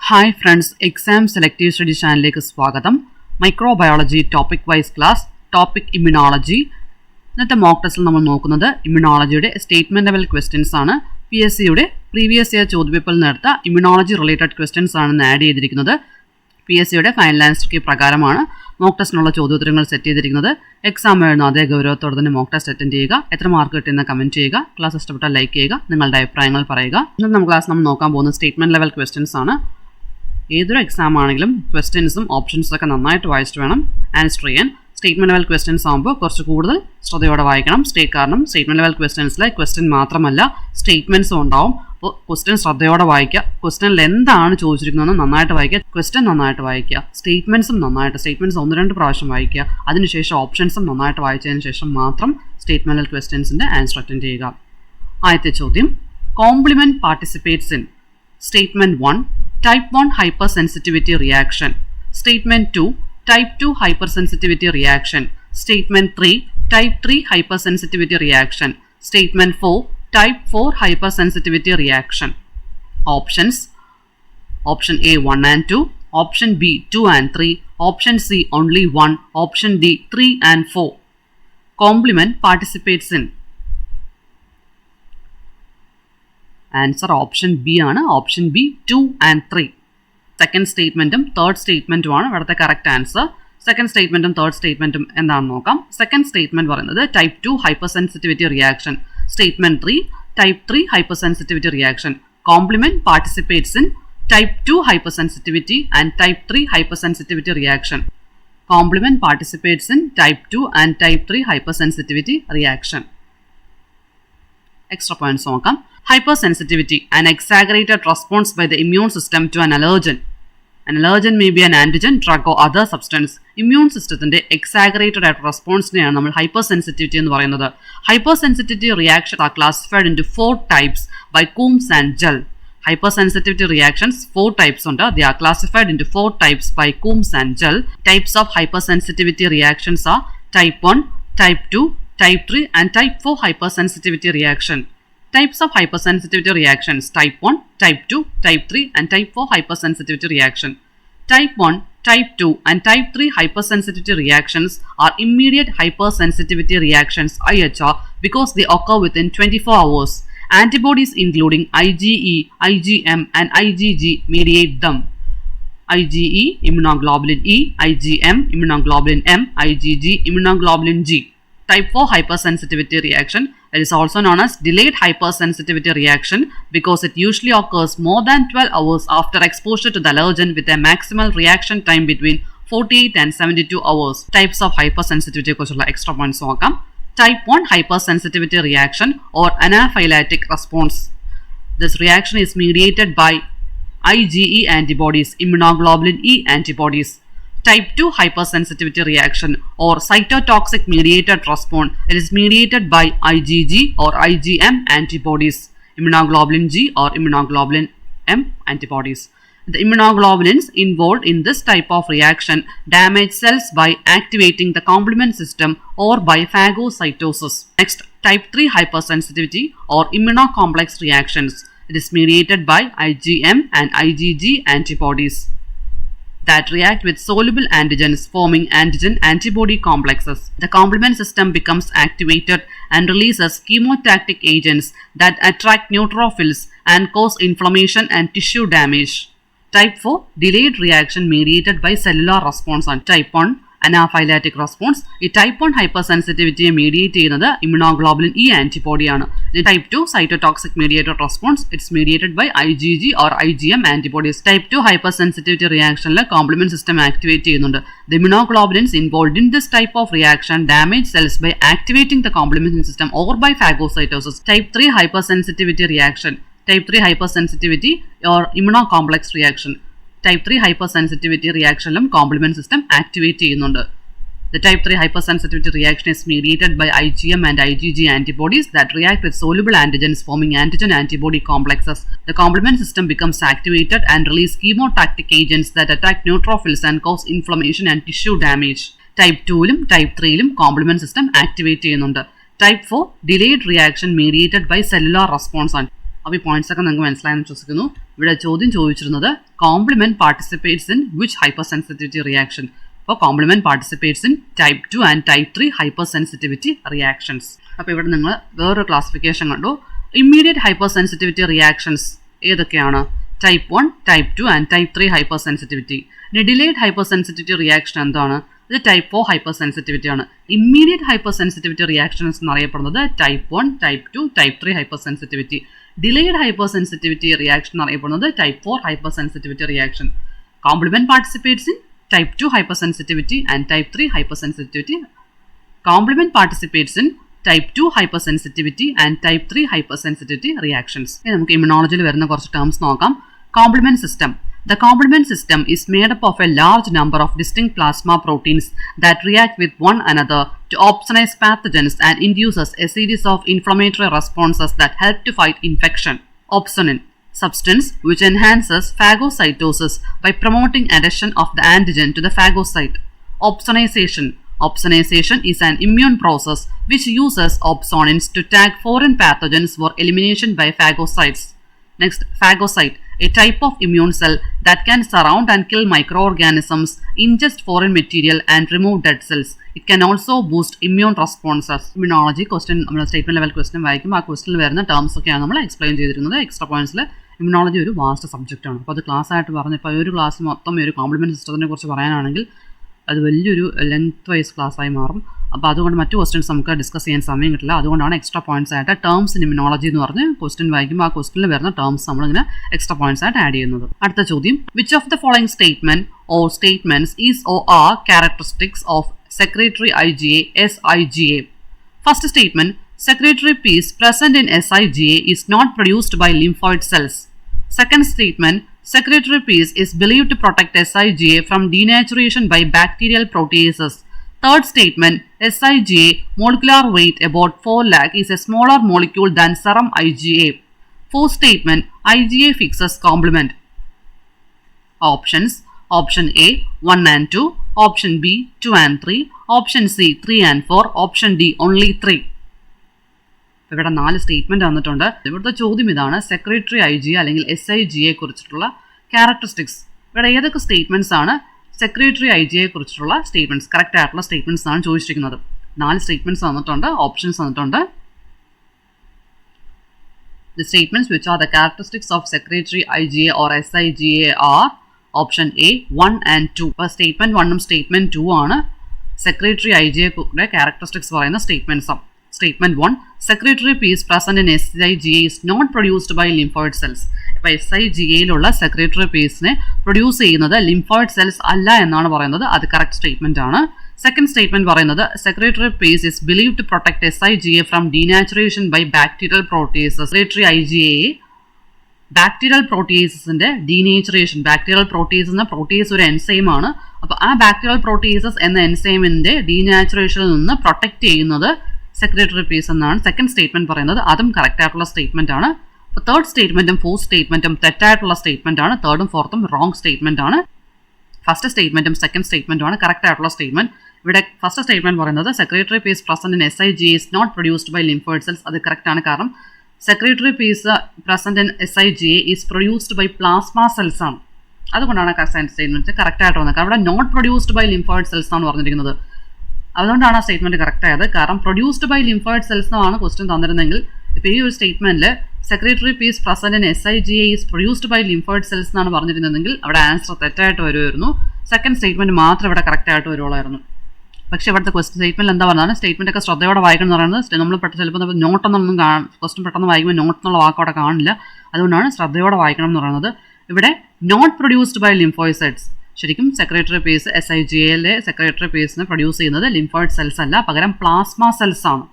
Hi friends, exam selective study ചാനലിലേക്ക് സ്വാഗതം. Microbiology topic wise class, topic immunology. ഇന്നത്തെ mock ടെസ്റ്റിൽ നമ്മൾ നോക്കുന്നത് ഇമ്മ്യൂണോളജിയുടെ സ്റ്റേറ്റ്മെന്റ് ലെവൽ ക്വസ്റ്റ്യൻസ് ആണ്. PSCയുടെ പ്രീവിയസ് ഇയർ ചോദ്യപേപ്പറിൽ നേരത്തെ ഇമ്മ്യൂണോളജി റിലേറ്റഡ് ക്വസ്റ്റ്യൻസ് ആണ് ആഡ് ചെയ്തിരിക്കുന്നത്. PSCയുടെ ഫൈനൽ ആൻസർ കീ പ്രകാരമാണ് മോക്ക് ടെസ്റ്റിനുള്ള ചോദ്യോത്തരങ്ങൾ സെറ്റ് ചെയ്തിരിക്കുന്നത്. എക്സാം എഴുതുന്ന അതേ ഗൗരവത്തോടെ തന്നെ മോക്ക് ടെസ്റ്റ് അറ്റൻഡ് ചെയ്യുക. എത്ര മാർക്ക് കിട്ടുന്ന കമൻറ്റ് ചെയ്യുക. ക്ലാസ് ഇഷ്ടപ്പെട്ടാൽ ലൈക്ക് ചെയ്യുക. നിങ്ങളുടെ അഭിപ്രായങ്ങൾ പറയുക. ഇന്നത്തെ നമ്മൾ നോക്കാൻ പോകുന്ന സ്റ്റേറ്റ്മെന്റ് ലെവൽ ക്വസ്റ്റ്യൻസ് ആണ്. ഏതൊരു എക്സാം ആണെങ്കിലും ക്വസ്റ്റ്യൻസും ഓപ്ഷൻസും ഒക്കെ നന്നായിട്ട് വായിച്ചിട്ട് വേണം ആൻസർ ചെയ്യാൻ. സ്റ്റേറ്റ്മെന്റ് ലെവൽ ക്വസ്റ്റ്യൻസ് ആകുമ്പോൾ കുറച്ച് കൂടുതൽ ശ്രദ്ധയോടെ വായിക്കണം. കാരണം സ്റ്റേറ്റ്മെന്റ് ലെവൽ ക്വസ്റ്റ്യൻസിലെ ക്വസ്റ്റ്യൻ മാത്രമല്ല സ്റ്റേറ്റ്മെന്റ്സും ഉണ്ടാവും. അപ്പോൾ ക്വസ്റ്റ്യൻ ശ്രദ്ധയോടെ വായിക്കുക. ക്വസ്റ്റ്യനിൽ എന്താണ് ചോദിച്ചിരിക്കുന്നതെന്ന് നന്നായിട്ട് വായിക്കുക. ക്വസ്റ്റ്യൻ നന്നായിട്ട് വായിക്കുക. സ്റ്റേറ്റ്മെന്റ്സ് 1-2 പ്രാവശ്യം വായിക്കുക. അതിനുശേഷം ഓപ്ഷൻസും നന്നായിട്ട് വായിച്ചതിന് ശേഷം മാത്രം സ്റ്റേറ്റ്മെന്റ് ലെവൽ ക്വസ്റ്റ്യൻസിന്റെ ആൻസർ അറ്റൻഡ് ചെയ്യുക. ആദ്യത്തെ ചോദ്യം, complement participates in statement 1 Type 1 hypersensitivity reaction. Statement 2 Type 2 hypersensitivity reaction. Statement 3 Type 3 hypersensitivity reaction. Statement 4 Type 4 hypersensitivity reaction. Options: Option A 1 and 2, Option B 2 and 3, Option C only 1, Option D 3 and 4. Complement participates in. Answer option B ആണ്. Option B 2 and 3. Second സ്റ്റേറ്റ്മെന്റും third സ്റ്റേറ്റ്മെന്റുമാണ് ഇവിടുത്തെ correct answer. Second സ്റ്റേറ്റ്മെന്റും third സ്റ്റേറ്റ്മെന്റും എന്താണെന്ന് നോക്കാം. Second statement പറയുന്നത് type 2 hypersensitivity reaction. Statement 3 type 3 hypersensitivity reaction. Complement participates in type 2 hypersensitivity and type 3 hypersensitivity reaction. Complement participates in type 2 and type 3 hypersensitivity reaction. Extra points നോക്കാം. Hypersensitivity, an exaggerated response by the immune system to an allergen. An allergen may be an antigen, drug or other substance. Immune systemത്തിന്റെ exaggerated ആയിട്ട് റെസ്പോൺസിനെയാണ് നമ്മൾ hypersensitivity എന്ന് പറയുന്നത്. Hypersensitivity reactions are classified into 4 types by Coombs and Gell. Hypersensitivity reactions 4 types ഉണ്ട്. They are classified into 4 types by Coombs and Gell. Types of hypersensitivity reactions are type 1, type 2, type 3 and type 4 hypersensitivity reaction. Types of hypersensitivity reactions: type 1, type 2, type 3 and type 4 hypersensitivity reaction. Type 1, type 2 and type 3 hypersensitivity reactions are immediate hypersensitivity reactions IHR because they occur within 24 hours. Antibodies including IgE, IgM and IgG mediate them. IgE immunoglobulin E, IgM immunoglobulin M, IgG immunoglobulin G. Type 4 hypersensitivity reaction, it is also known as delayed hypersensitivity reaction because it usually occurs more than 12 hours after exposure to the allergen with a maximal reaction time between 48 and 72 hours. Types of hypersensitivity കുറിച്ചുള്ള extra points നോക്കാം. Type 1 hypersensitivity reaction or anaphylactic response. This reaction is mediated by IgE antibodies, immunoglobulin E antibodies. Type 2 hypersensitivity reaction or cytotoxic mediated response. It is mediated by IgG or IgM antibodies, immunoglobulin G or immunoglobulin M antibodies. The immunoglobulins involved in this type of reaction damage cells by activating the complement system or by phagocytosis. Next, type 3 hypersensitivity or immunocomplex reactions. It is mediated by IgM and IgG antibodies that react with soluble antigens forming antigen-antibody complexes. The complement system becomes activated and releases chemotactic agents that attract neutrophils and cause inflammation and tissue damage. Type 4 delayed reaction mediated by cellular response and type 1 anaphylactic response. ഈ type 1 hypersensitivity mediate ചെയ്യുന്നത് immunoglobulin E antibody ആണ്. Type 2 cytotoxic mediated response, it's mediated by IgG or IgM antibodies. Type 2 hypersensitivity reactionൽ complement system activate ചെയ്യുന്നുണ്ട്. The immunoglobulins involved in this type of reaction damage cells by activating the complement system or by phagocytosis. Type 3 hypersensitivity reaction, type 3 hypersensitivity or immunocomplex reaction. Type 3 hypersensitivity reactionലും complement system activate ചെയ്യുന്നുണ്ട്. The type 3 hypersensitivity reaction is mediated by IgM and IgG antibodies that react with soluble antigens forming antigen-antibody complexes. The complement system becomes activated and release chemotactic agents that attack neutrophils and cause inflammation and tissue damage. Type 2ലും type 3ലും complement system activate ചെയ്യുന്നുണ്ട്. Type 4 delayed reaction mediated by cellular response ആണ്. അപ്പോൾ ഈ points ഒക്കെ നിങ്ങൾക്ക് മനസ്സിലായെന്ന് വിശ്വസിക്കുന്നു. ഇവിടെ ചോദ്യം ചോദിച്ചിരുന്നത് complement participates in which hypersensitivity reaction. അപ്പോൾ complement participates in type 2 and type 3 hypersensitivity reactions. അപ്പോൾ ഇവിടെ നിങ്ങൾ വേറൊരു ക്ലാസിഫിക്കേഷൻ കണ്ടു. ഇമ്മീഡിയറ്റ് ഹൈപ്പർ സെൻസിറ്റിവിറ്റി റിയാക്ഷൻസ് ഏതൊക്കെയാണ്? Type 1, type 2 and type 3 hypersensitivity. ഇനി ഡിലേഡ് ഹൈപ്പർ സെൻസിറ്റിവിറ്റി റിയാക്ഷൻ എന്താണ്? ഇത് ടൈപ്പ് 4 ഹൈപ്പർ സെൻസിറ്റിവിറ്റി ആണ്. ഇമ്മീഡിയറ്റ് ഹൈപ്പർ സെൻസിറ്റിവിറ്റി റിയാക്ഷൻസ് എന്നറിയപ്പെടുന്നത് type 1, type 2, type 3 hypersensitivity. Delayed hypersensitivity reaction എന്നറിയപ്പെടുന്നത് type 4 hypersensitivity reaction. Complement participates in type 2 hypersensitivity and type 3 hypersensitivity. Complement participates in type 2 hypersensitivity and type 3 hypersensitivity reactions. ഇനി നമുക്ക് ഇമ്മ്യൂണോളജിയിൽ വരുന്ന കുറച്ച് terms നോക്കാം. Complement system. The complement system is made up of a large number of distinct plasma proteins that react with one another to opsonize pathogens and induces a series of inflammatory responses that help to fight infection. Opsonin, substance which enhances phagocytosis by promoting adhesion of the antigen to the phagocyte. Opsonization. Opsonization is an immune process which uses opsonins to tag foreign pathogens for elimination by phagocytes. Next, phagocyte, a type of immune cell that can surround and kill microorganisms, ingest foreign material and remove dead cells. It can also boost immune responses. Immunology question, statement level question വായിക്കും. ആ ക്വസ്റ്റിൽ വരുന്ന terms ഒക്കെയാണ് നമ്മൾ explain ചെയ്തിരുന്നത്. Extra പോയിന്റ്സിൽ immunology ഒരു vast subject ആണ്. അപ്പോൾ അത് ക്ലാസ് ആയിട്ട് പറഞ്ഞ് ഇപ്പോൾ ഒരു ക്ലാസ്സിൽ മൊത്തം ഒരു കോംപ്ലിമെൻറ്റ് സിസ്റ്റത്തിനെ കുറിച്ച് പറയാനാണെങ്കിൽ അത് വലിയൊരു ലെങ്ത് വൈസ് ക്ലാസ്സായി മാറും. അപ്പോൾ അതുകൊണ്ട് മറ്റു ക്വസ്റ്റ്യൻസ് നമുക്ക് ഡിസ്കസ് ചെയ്യാൻ സമയം കിട്ടില്ല. അതുകൊണ്ടാണ് എക്സ്ട്രാ പോയിന്റ്സ് ആയിട്ട് ടേംസ് ഇൻ ഇമ്മ്യൂണോളജി എന്ന് പറഞ്ഞ് ക്വസ്റ്റ്യൻ വായിക്കുമ്പോൾ ആ ക്വസ്റ്റ്യനിൽ വരുന്ന ടേംസ് നമ്മളിങ്ങനെ എക്സ്ട്രാ പോയിന്റ്സ് ആയിട്ട് ആഡ് ചെയ്യുന്നത്. അടുത്ത ചോദ്യം, which of the following statement or statements is or are characteristics of secretory IgA SIGA. First statement, secretory piece present in SIGA is not produced by lymphoid cells. Second statement, secretory piece is believed to protect SIGA from denaturation by bacterial proteases. Third statement, SIGA molecular weight about 4 lakh is a smaller molecule than serum IgA. Fourth statement, IgA fixes complement. Options, option A 1 and 2, option B 2 and 3, option C 3 and 4, option D only 3. ഇവിടെ 4 statement വന്നിട്ടുണ്ട്. ഇവിടുത്തെ ചോദ്യം ഇതാണ്, secretary IgA അല്ലെങ്കിൽ SIGA കുറിച്ചിട്ടുള്ള characteristics. ഇവിടെ ഏതൊക്കെ statements ആണ് സെക്രട്ടറി IgA കുറിച്ചിട്ടുള്ള സ്റ്റേറ്റ്മെന്റ്സ്, കറക്റ്റ് ആയിട്ടുള്ള സ്റ്റേറ്റ്മെന്റ്സ് ആണ് ചോദിച്ചിരിക്കുന്നത്. 4 സ്റ്റേറ്റ്മെന്റ്സ് വന്നിട്ടുണ്ട്, ഓപ്ഷൻസ് വന്നിട്ടുണ്ട്. The statements which are the characteristics of secretory IgA or SIGA are option A 1 and 2. അപ്പോൾ സ്റ്റേറ്റ്മെന്റ് 1ഉം സ്റ്റേറ്റ്മെന്റ് 2 ആണ് സെക്രട്ടറി IgA ക്യാരക്ടറിസ്റ്റിക്സ് പറയുന്ന statements. Statement 1, secretory piece present in SIGA is not produced by lymphoid cells. ഇപ്പോൾ SIGAയിലുള്ള secretory പീസിനെ produce ചെയ്യുന്നത് lymphoid cells അല്ല എന്നാണ് പറയുന്നത്. അത് കറക്റ്റ് സ്റ്റേറ്റ്മെന്റ് ആണ്. സെക്കൻഡ് സ്റ്റേറ്റ്മെന്റ് പറയുന്നത് secretory piece is believe to protect SIGA from denaturation by bacterial proteases. Secretory IgA bacterial പ്രോട്ടീസസിന്റെ ഡീനേച്ചറേഷൻ, ബാക്ടീരിയൽ പ്രോട്ടീസ് എന്ന പ്രോട്ടീസ് ഒരു എൻസൈം ആണ്. അപ്പോൾ ആ ബാക്ടീരിയൽ പ്രോട്ടീസസ് എന്ന എൻസൈമിന്റെ ഡീനാച്ചുറേഷനിൽ നിന്ന് പ്രൊട്ടക്ട് ചെയ്യുന്നത് സെക്രട്ടറി പീസ് എന്നാണ് സെക്കൻഡ് സ്റ്റേറ്റ്മെന്റ് പറയുന്നത്. അതും കറക്റ്റ് ആയിട്ടുള്ള സ്റ്റേറ്റ്മെന്റ് ആണ്. അപ്പോൾ തേർഡ് സ്റ്റേറ്റ്മെന്റും ഫോർത്ത് സ്റ്റേറ്റ്മെന്റും തെറ്റായിട്ടുള്ള സ്റ്റേറ്റ്മെന്റ് ആണ്. തേർഡും ഫോർത്തും റോങ് സ്റ്റേറ്റ്മെന്റ് ആണ്. ഫസ്റ്റ് സ്റ്റേറ്റ്മെന്റും സെക്കൻഡ് സ്റ്റേറ്റ്മെന്റും ആണ് കറക്റ്റ് ആയിട്ടുള്ള സ്റ്റേറ്റ്മെന്റ്. ഇവിടെ ഫസ്റ്റ് സ്റ്റേറ്റ്മെന്റ് പറയുന്നത് secretory piece present in SIGA is not produced by lymphoid cells. അത് കറക്റ്റ് ആണ്. കാരണം secretory piece present in SIGA is produced by plasma cells ആണ്. അതുകൊണ്ടാണ് സ്റ്റേറ്റ്മെന്റ് കറക്റ്റ് ആയിട്ട് വന്നത്. കാരണം ഇവിടെ not produced by lymphoid cells ആണ് പറഞ്ഞിരിക്കുന്നത്. അതുകൊണ്ടാണ് ആ സ്റ്റേറ്റ്മെന്റ് കറക്റ്റ് ആയത്. കാരണം പ്രൊഡ്യൂസ്ഡ് ബൈ ലിംഫോയിഡ് സെൽസ് എന്നാണ് ക്വസ്റ്റ്യൻ തന്നിരുന്നെങ്കിൽ ഇപ്പോൾ ഈ ഒരു സ്റ്റേറ്റ്മെന്റിൽ secretory piece present in SIGA is produced by lymphoid cells എന്നാണ് പറഞ്ഞിരുന്നതെങ്കിൽ അവിടെ ആൻസർ തെറ്റായിട്ട് വരുമായിരുന്നു. സെക്കൻഡ് സ്റ്റേറ്റ്മെന്റ് മാത്രം ഇവിടെ കറക്റ്റ് ആയിട്ട് വരുള്ളായിരുന്നു. പക്ഷേ ഇവിടുത്തെ ക്വസ്റ്റ്യൻ സ്റ്റേറ്റ്മെന്റ് എന്താ പറഞ്ഞാൽ സ്റ്റേറ്റ്മെന്റ് ഒക്കെ ശ്രദ്ധയോടെ വായിക്കണം എന്ന് പറയുന്നത് നമ്മൾ ചിലപ്പോൾ നോട്ടെന്നൊന്നും ക്വസ്റ്റ്യൻ പെട്ടെന്ന് വായിക്കുമ്പോൾ നോട്ട് എന്നുള്ള വാക്കോടെ കാണില്ല. അതുകൊണ്ടാണ് ശ്രദ്ധയോടെ വായിക്കണം എന്ന് പറയുന്നത്. ഇവിടെ not produced by lymphoid cells. ശരിക്കും സെക്രട്ടറി പീസ് SIGAയിലെ സെക്രട്ടറി പീസിനെ പ്രൊഡ്യൂസ് ചെയ്യുന്നത് ലിംഫോയിഡ് സെൽസ് അല്ല, പകരം പ്ലാസ്മ സെൽസ് ആണ്.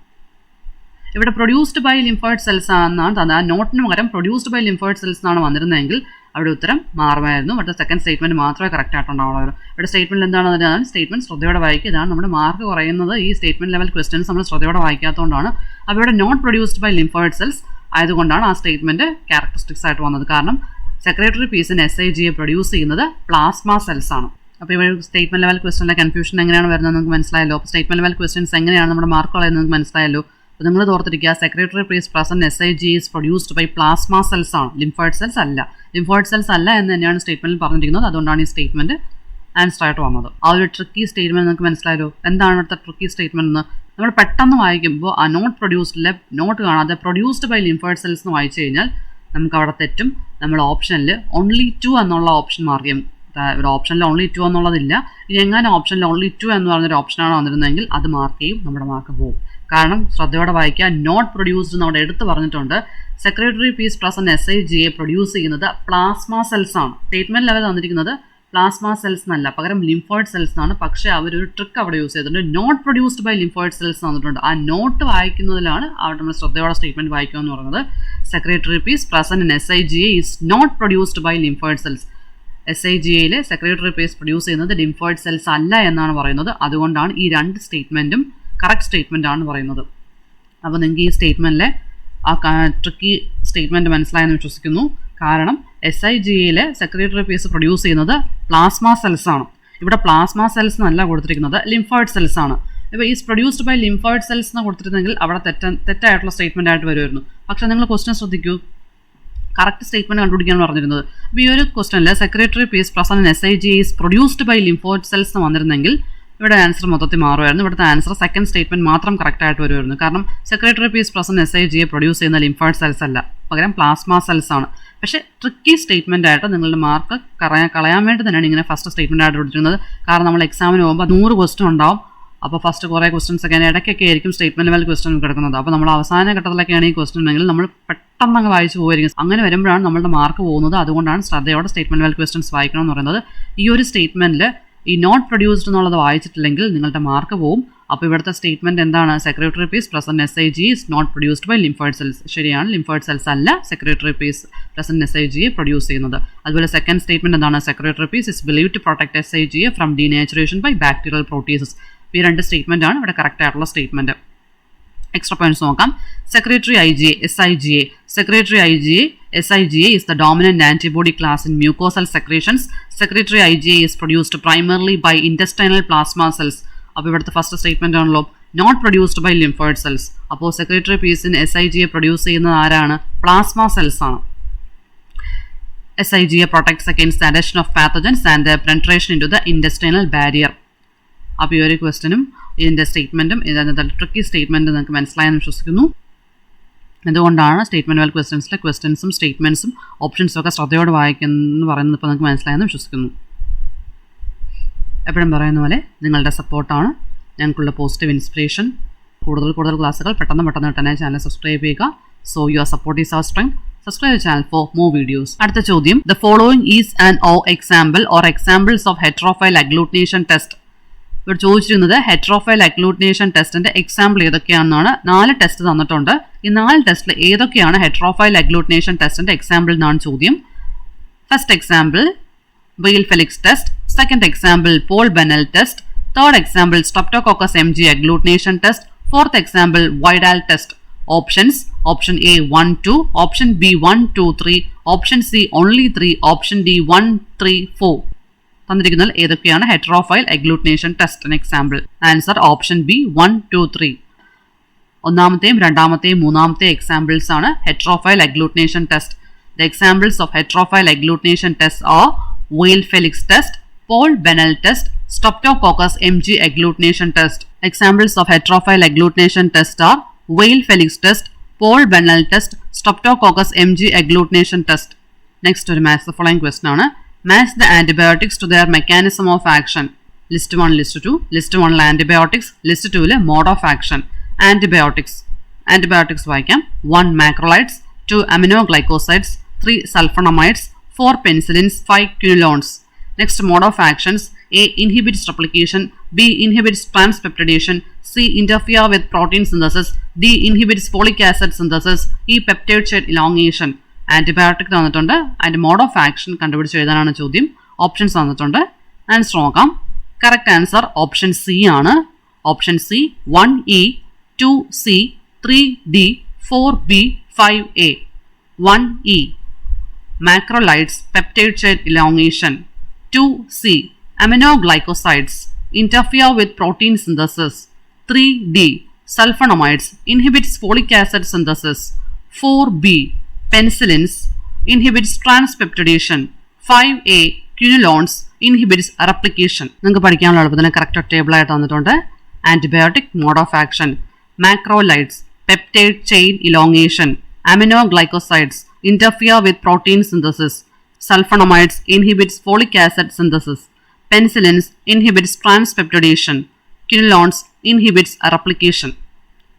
ഇവിടെ പ്രൊഡ്യൂസ്ഡ് ബൈ ലിംഫോയിഡ് സെൽസ് ആണെന്നാണ് തന്നെ. ആ നോട്ടിന് പകരം പ്രൊഡ്യൂസ്ഡ് ബൈ ലിംഫോയിഡ് സെൽസ് എന്നാണ് വന്നിരുന്നതെങ്കിൽ അവിടെ ഉത്തരം മാറുമായിരുന്നു. പക്ഷേ സെക്കൻഡ് സ്റ്റേറ്റ്മെന്റ് മാത്രമേ കറക്റ്റ് ആയിട്ടുണ്ടാവുള്ളൂ. ഇവിടെ സ്റ്റേറ്റ്മെന്റ് എന്താണെന്ന് സ്റ്റേറ്റ്മെന്റ് ശ്രദ്ധയോടെ വായിക്കുക. ഇതാണ് നമ്മുടെ മാർക്ക് കുറയുന്നത്. ഈ സ്റ്റേറ്റ്മെന്റ് ലെവൽ ക്വസ്റ്റ്യൻസ് നമ്മൾ ശ്രദ്ധയോടെ വായിക്കാത്തതുകൊണ്ടാണ്. അപ്പോൾ ഇവിടെ not produced by lymphoid cells ആയതുകൊണ്ടാണ് ആ സ്റ്റേറ്റ്മെന്റ് ക്യാരക്ടറിസ്റ്റിക്സ് ആയിട്ട് വന്നത്. കാരണം സെക്രട്ടറി പീസിന് SIGA പ്രൊഡ്യൂസ് ചെയ്യുന്നത് പ്ലാസ്മ സെൽസ് ആണ്. അപ്പോൾ ഇവിടെ സ്റ്റേറ്റ്മെന്റ് ലെവൽ ക്വസ്റ്റ്യനിലെ കൺഫ്യൂഷൻ എങ്ങനെയാണ് വരുന്നത് നമുക്ക് മനസ്സിലായല്ലോ. അപ്പോൾ സ്റ്റേറ്റ്മെന്റ് ലെവൽ ക്വസ്റ്റ്യൻസ് എങ്ങനെയാണ് നമ്മുടെ മാർക്ക് കളയുന്നത് നമുക്ക് മനസ്സിലായല്ലോ. അപ്പോൾ നിങ്ങൾ ഓർത്തിരിക്കുക secretory piece present SIGA is produced by plasma cells ആണ്, ലിംഫോയിഡ് സെൽസ് അല്ല. ലിംഫോയിഡ് സെൽസ് അല്ല എന്ന് തന്നെയാണ് സ്റ്റേറ്റ്മെന്റിൽ പറഞ്ഞിരിക്കുന്നത്. അതുകൊണ്ടാണ് ഈ സ്റ്റേറ്റ്മെന്റ് ആൻസർ ആയിട്ട് വന്നത്. ആ ഒരു ട്രിക്കി സ്റ്റേറ്റ്മെന്റ് നിങ്ങൾക്ക് മനസ്സിലായല്ലോ. എന്താണ് ഇവിടുത്തെ ട്രിക്കി സ്റ്റേറ്റ്മെന്റ് എന്ന് നമ്മൾ പെട്ടെന്ന് വായിക്കുമ്പോൾ ആ നോട്ട് പ്രൊഡ്യൂസ്ഡിലെ നോട്ട് കാണാതെ പ്രൊഡ്യൂസ്ഡ് ബൈ ലിംഫോയിഡ് സെൽസ് എന്ന് വായിച്ചു കഴിഞ്ഞാൽ നമുക്ക് അവിടെ തെറ്റും. നമ്മൾ ഓപ്ഷനിൽ ഓൺലി 2 എന്നുള്ള ഓപ്ഷൻ മാർക്ക് ചെയ്യും. ഇവിടെ ഓപ്ഷനിൽ ഓൺലി 2 എന്നുള്ളതില്ല. ഇനി എങ്ങനെ ഓപ്ഷനിൽ ഓൺലി 2 എന്ന് പറഞ്ഞൊരു ഓപ്ഷനാണ് വന്നിരുന്നതെങ്കിൽ അത് മാർക്ക് ചെയ്യും, നമ്മുടെ മാർക്ക് പോകും. കാരണം ശ്രദ്ധയോടെ വായിക്കുക, നോട്ട് പ്രൊഡ്യൂസ്ഡ് എന്ന് അവിടെ എടുത്ത് പറഞ്ഞിട്ടുണ്ട്. Secretory piece present SIGA produce ചെയ്യുന്നത് പ്ലാസ്മ സെൽസ് ആണ്. സ്റ്റേറ്റ്മെന്റ് ലെവൽ തന്നിരിക്കുന്നത് പ്ലാസ്മ സെൽസ് എന്നല്ല, പകരം ലിംഫോയിഡ് സെൽസ് ആണ്. പക്ഷേ അവരൊരു ട്രിക്ക് അവിടെ യൂസ് ചെയ്തിട്ടുണ്ട്. Not produced by lymphoid cells തന്നിട്ടുണ്ട്. ആ നോട്ട് വായിക്കുന്നതിലാണ് അവിടെ നമ്മൾ ശ്രദ്ധയോടെ സ്റ്റേറ്റ്മെന്റ് വായിക്കുക എന്ന് പറയുന്നത്. Secretory piece present SIGA is not produced by lymphoid cells. SIGAയിലെ സെക്രട്ടറി പീസ് പ്രൊഡ്യൂസ് ചെയ്യുന്നത് ലിംഫോയിഡ് സെൽസ് അല്ല എന്നാണ് പറയുന്നത്. അതുകൊണ്ടാണ് ഈ രണ്ട് സ്റ്റേറ്റ്മെന്റും കറക്റ്റ് സ്റ്റേറ്റ്മെന്റ് ആണ് പറയുന്നത്. അപ്പോൾ നിങ്ങൾക്ക് ഈ സ്റ്റേറ്റ്മെന്റിലെ ആ ട്രിക്കി സ്റ്റേറ്റ്മെന്റ് മനസ്സിലായെന്ന് വിശ്വസിക്കുന്നു. കാരണം SIGAയിലെ സെക്രട്ടറി പീസ് പ്രൊഡ്യൂസ് ചെയ്യുന്നത് പ്ലാസ്മ സെൽസ് ആണ്. ഇവിടെ പ്ലാസ്മ സെൽസ് എന്നല്ല കൊടുത്തിരിക്കുന്നത്, ലിംഫോയിഡ് സെൽസ് ആണ്. ഇപ്പോൾ is produced by lymphoid cells എന്ന് കൊടുത്തിരുന്നെങ്കിൽ അവിടെ തെറ്റായിട്ടുള്ള സ്റ്റേറ്റ്മെന്റ് ആയിട്ട് വരുമായിരുന്നു. പക്ഷേ നിങ്ങൾ ക്വസ്റ്റ്യൻ ശ്രദ്ധിക്കൂ, കറക്റ്റ് സ്റ്റേറ്റ്മെന്റ് കണ്ടുപിടിക്കാനാണ് പറഞ്ഞിരുന്നത്. അപ്പോൾ ഈ ഒരു ക്വസ്റ്റനിൽ secretory piece present SIGA is produced by lymphoid cells എന്ന് വന്നിരുന്നെങ്കിൽ ഇവിടെ ആൻസർ മൊത്തത്തിൽ മാറുമായിരുന്നു. ഇവിടുത്തെ ആൻസർ സെക്കൻഡ് സ്റ്റേറ്റ്മെന്റ് മാത്രം കറക്റ്റ് ആയിട്ട് വരുമായിരുന്നു. കാരണം secretory piece present SIGA produce ചെയ്യുന്ന ലിംഫോയിഡ് സെൽസ് അല്ല, പകരം പ്ലാസ്മ സെൽസ് ആണ്. പക്ഷേ ട്രിക്കി സ്റ്റേറ്റ്മെന്റ് ആയിട്ട് നിങ്ങളുടെ മാർക്ക് കളയാൻ വേണ്ടി തന്നെയാണ് ഇങ്ങനെ ഫസ്റ്റ് സ്റ്റേറ്റ്മെന്റ് ആയിട്ട് കൊടുത്തിരുന്നത്. കാരണം നമ്മൾ എക്സാമിന് പോകുമ്പോൾ 100 ക്വസ്റ്റ്യൻ ഉണ്ടാവും. അപ്പോൾ ഫസ്റ്റ് കുറേ ക്വസ്റ്റൻസ് ഒക്കെ ഇടയ്ക്കൊക്കെ ആയിരിക്കും സ്റ്റേറ്റ്മെന്റ് ലെവൽ ക്വസ്റ്റൻ കിടക്കുന്നത്. അപ്പോൾ നമ്മൾ അവസാന ഘട്ടത്തിലൊക്കെയാണ് ഈ ക്വസ്റ്റൻ ഉണ്ടെങ്കിൽ നമ്മൾ പെട്ടെന്ന് അങ്ങ് വായിച്ചു പോയിരിക്കും. അങ്ങനെ വരുമ്പോഴാണ് നമ്മളുടെ മാർക്ക് പോകുന്നത്. അതുകൊണ്ടാണ് ശ്രദ്ധയോടെ സ്റ്റേറ്റ്മെന്റ് ലെവൽ ക്വസ്റ്റൻസ് വായിക്കണം എന്ന് പറയുന്നത്. ഈ ഒരു സ്റ്റേറ്റ്മെന്റിൽ ഈ നോട്ട് പ്രൊഡ്യൂസ്ഡ് എന്നുള്ളത് വായിച്ചിട്ടില്ലെങ്കിൽ നിങ്ങളുടെ മാർക്ക് പോകും. അപ്പോൾ ഇവിടുത്തെ സ്റ്റേറ്റ്മെന്റ് എന്താണ്? Secretory piece present SIGA is not produced by lymphoid cells. ശരിയാണ്, ലിംഫോയിഡ് സെൽസ് അല്ല secretory piece present SIGA produce ചെയ്യുന്നത്. അതുപോലെ സെക്കൻഡ് സ്റ്റേറ്റ്മെന്റ് എന്താണ്? Secretory piece is believed to protect SIGA from denaturation by bacterial proteases. ഈ രണ്ട് statement ആണ് ഇവിടെ correct ആയിട്ടുള്ള സ്റ്റേറ്റ്മെന്റ്. എക്സ്ട്രാ പോയിന്റ്സ് നോക്കാം. Secretory SIGA is the dominant antibody class in mucosal secretions. Secretory IgA is produced primarily by intestinal plasma cells. അപ്പോൾ ഇവിടുത്തെ first statement ആണല്ലോ, not produced by lymphoid cells. അപ്പോൾ secretory പീസിന് SIGA produce ചെയ്യുന്നത് ആരാണ്? Plasma cells ആണ്. SIGA protects against the adhesion of pathogens and their penetration into the intestinal barrier. അപ്പോൾ ഈ ഒരു ക്വസ്റ്റ്യനും ഇതിൻ്റെ സ്റ്റേറ്റ്മെൻറ്റും ഇതിൻ്റെ ട്രിക്കി സ്റ്റേറ്റ്മെൻറ്റും നിങ്ങൾക്ക് മനസ്സിലായെന്ന് വിശ്വസിക്കുന്നു. എന്തുകൊണ്ടാണ് സ്റ്റേറ്റ്മെൻറ്റ് ലെവൽ ക്വസ്റ്റ്യൻസിലെ ക്വസ്റ്റ്യൻസും സ്റ്റേറ്റ്മെൻറ്റ്സും ഓപ്ഷൻസും ഒക്കെ ശ്രദ്ധയോടെ വായിക്കുന്നു പറയുന്നത് ഇപ്പോൾ നിങ്ങൾക്ക് മനസ്സിലായെന്ന് വിശ്വസിക്കുന്നു. എപ്പോഴും പറയുന്ന പോലെ നിങ്ങളുടെ സപ്പോർട്ടാണ് ഞങ്ങൾക്കുള്ള പോസിറ്റീവ് ഇൻസ്പിറേഷൻ. കൂടുതൽ ക്ലാസ്സുകൾ പെട്ടെന്ന് തന്നെ ചാനൽ സബ്സ്ക്രൈബ് ചെയ്യുക. So your support is our strength. Subscribe the channel for more videos. അടുത്ത ചോദ്യം, the following is an example or examples of heterophile agglutination test. ഇവിടെ ചോദിച്ചിരുന്നത് ഹെറ്ററോഫൈൽ അഗ്ലൂട്ടിനേഷൻ ടെസ്റ്റിന്റെ എക്സാമ്പിൾ ഏതൊക്കെയാണെന്നാണ്. 4 ടെസ്റ്റ് തന്നിട്ടുണ്ട്. ഈ 4 ടെസ്റ്റിൽ ഏതൊക്കെയാണ് ഹെറ്ററോഫൈൽ അഗ്ലൂട്ടിനേഷൻ ടെസ്റ്റിന്റെ എക്സാമ്പിൾ എന്നാണ് ചോദ്യം. First example Weil Felix test, second example Paul Bunnell test, third example streptococcus MG agglutination test, fourth example Widal test. Options: option A 1, 2, option B 1, 2, 3, option C only 3, option D 1, 3, 4. തന്നിരിക്കുന്നത് ഏതൊക്കെയാണ് heterophile agglutination ടെസ്റ്റിന് example? Answer option B 1, 2, 3. ഒന്നാമത്തെയും രണ്ടാമത്തെയും മൂന്നാമത്തെയും examples ആണ് heterophile agglutination test. The examples of heterophile agglutination test R വെയിൽ Felix test, Paul Bunnell test, streptococcus MG agglutination test. Examples of heterophile agglutination test are Weil Felix test, Paul Bennell test, Streptococcus MG agglutination test. Next ഒരു match the following question ആണ്. Match the antibiotics to their mechanism of action. List 1, List 2. List 1 antibiotics, List 2 mode of action. Antibiotics വായിക്കാം. 1 macrolides, 2 aminoglycosides, 3 sulfonamides, 4 penicillins, 5 quinolones. Next mode of actions: A. Inhibits replication, B. Inhibits transpeptidation, C. Interfere with protein synthesis, D. Inhibits folic acid synthesis, E. Peptide chain elongation. Antibiotic തന്നിട്ടുണ്ട്, അതിൻ്റെ mode of action കണ്ടുപിടിച്ച് എഴുതാനാണ് ചോദ്യം. Options തന്നിട്ടുണ്ട്, answer നോക്കാം. Correct answer option C ആണ്. Option C 1E, 2C, 3D, 4B, 5A. 1E macrolides, peptide chain elongation. 2C aminoglycosides, interfere with protein synthesis. 3D sulfonamides inhibits folic acid synthesis. 4b. Penicillins inhibits transpeptidation. 5a. Quinolones inhibits replication. നിങ്ങൾക്ക് പഠിക്കാനുള്ള എളുപ്പത്തിന് correct table ആയിട്ട് തന്നിട്ടുണ്ട്. Antibiotic mode of action, macrolides peptide chain elongation, aminoglycosides interfere with protein synthesis, sulfonamides inhibits folic acid synthesis, penicillins inhibits transpeptidation, quinolones inhibits replication.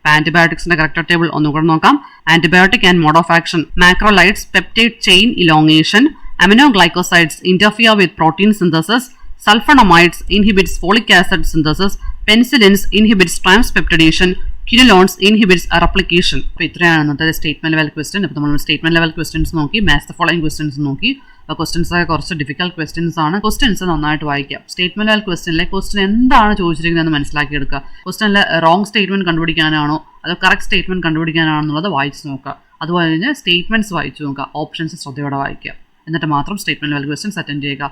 ആന്റിബയോട്ടിക്സിന്റെ correct table ഒന്നുകൂടെ നോക്കാം. Antibiotic and mode of action, macrolides peptide chain elongation, aminoglycosides interfere with protein synthesis, sulfonamides inhibits folic acid synthesis, penicillins inhibits transpeptidation, quinolones inhibits replication. അപ്പോൾ ഇത്രയാണ് ഇന്നത്തെ statement level question. അപ്പോൾ നമ്മൾ statement level questions നോക്കി, match the following questions നോക്കി. Questions ഒക്കെ കുറച്ച് difficult questions ആണ്. ക്വസ്റ്റ്യൻസ് നന്നായിട്ട് വായിക്കാം. സ്റ്റേറ്റ്മെന്റ് ലെവൽ ക്വസ്റ്റ്യനിലെ ക്വസ്റ്റ്യൻ എന്താണ് ചോദിച്ചിരിക്കുന്നതെന്ന് മനസ്സിലാക്കിയെടുക്കുക. ക്വസ്റ്റ്യനിലെ റോങ് സ്റ്റേറ്റ്മെന്റ് കണ്ടുപിടിക്കാനാണോ അതോ കറക്റ്റ് സ്റ്റേറ്റ്മെന്റ് കണ്ടുപിടിക്കാനാണോ എന്നുള്ളത് വായിച്ച് നോക്കുക. അതുപോലെ തന്നെ സ്റ്റേറ്റ്മെന്റ്സ് വായിച്ചു നോക്കുക. ഓപ്ഷൻസ് ശ്രദ്ധയോടെ വായിക്കുക. എന്നിട്ട് മാത്രം സ്റ്റേറ്റ്മെന്റ് ലെവൽ ക്വസ്റ്റ്യൻസ് അറ്റൻഡ് ചെയ്യുക.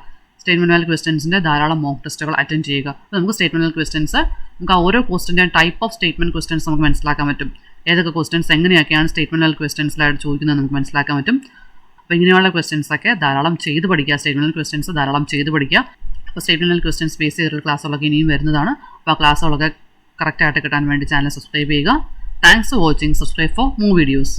സ്റ്റേറ്റ്മെന്റ് ലെവൽ ക്വസ്റ്റ്യൻസിൻ്റെ ധാരാളം മോക്ക് ടെസ്റ്റുകൾ അറ്റൻഡ് ചെയ്യുക. അപ്പോൾ നമുക്ക് സ്റ്റേറ്റ്മെന്റ് ലെവൽ ക്വസ്റ്റ്യൻസ് നമുക്ക് ആ ഓരോ ക്വസ്റ്റ്യൻ്റെ ടൈപ്പ് ഓഫ് സ്റ്റേറ്റ്മെന്റ് ക്വസ്റ്റ്യൻസ് നമുക്ക് മനസ്സിലാക്കാൻ പറ്റും. ഏതൊക്കെ ക്വസ്റ്റ്യൻസ് എങ്ങനെയൊക്കെയാണ് സ്റ്റേറ്റ്മെന്റ് ലെവൽ ക്വസ്റ്റ്യൻസിലായിട്ട് ചോദിക്കുന്നത് നമുക്ക് മനസ്സിലാക്കാൻ പറ്റും. അപ്പോൾ ഇങ്ങനെയുള്ള ക്വസ്റ്റ്യൻസൊക്കെ ധാരാളം ചെയ്ത് പഠിക്കുക. സ്റ്റേറ്റ്മെന്റ് ലെവൽ ക്വസ്റ്റ്യൻസ് ധാരാളം ചെയ്ത് പഠിക്കുക. അപ്പോൾ സ്റ്റേറ്റ്മെന്റ് ലെവൽ ക്വസ്റ്റ്യൻസ് ബേസ് ചെയ്തിട്ടുള്ള ക്ലാസ്സുകളൊക്കെ ഇനിയും വരുന്നതാണ്. അപ്പോൾ ആ ക്ലാസ്സുകളൊക്കെ കറക്റ്റായിട്ട് കിട്ടാൻ വേണ്ടി ചാനൽ സബ്സ്ക്രൈബ് ചെയ്യുക. Thanks for watching. Subscribe for more videos.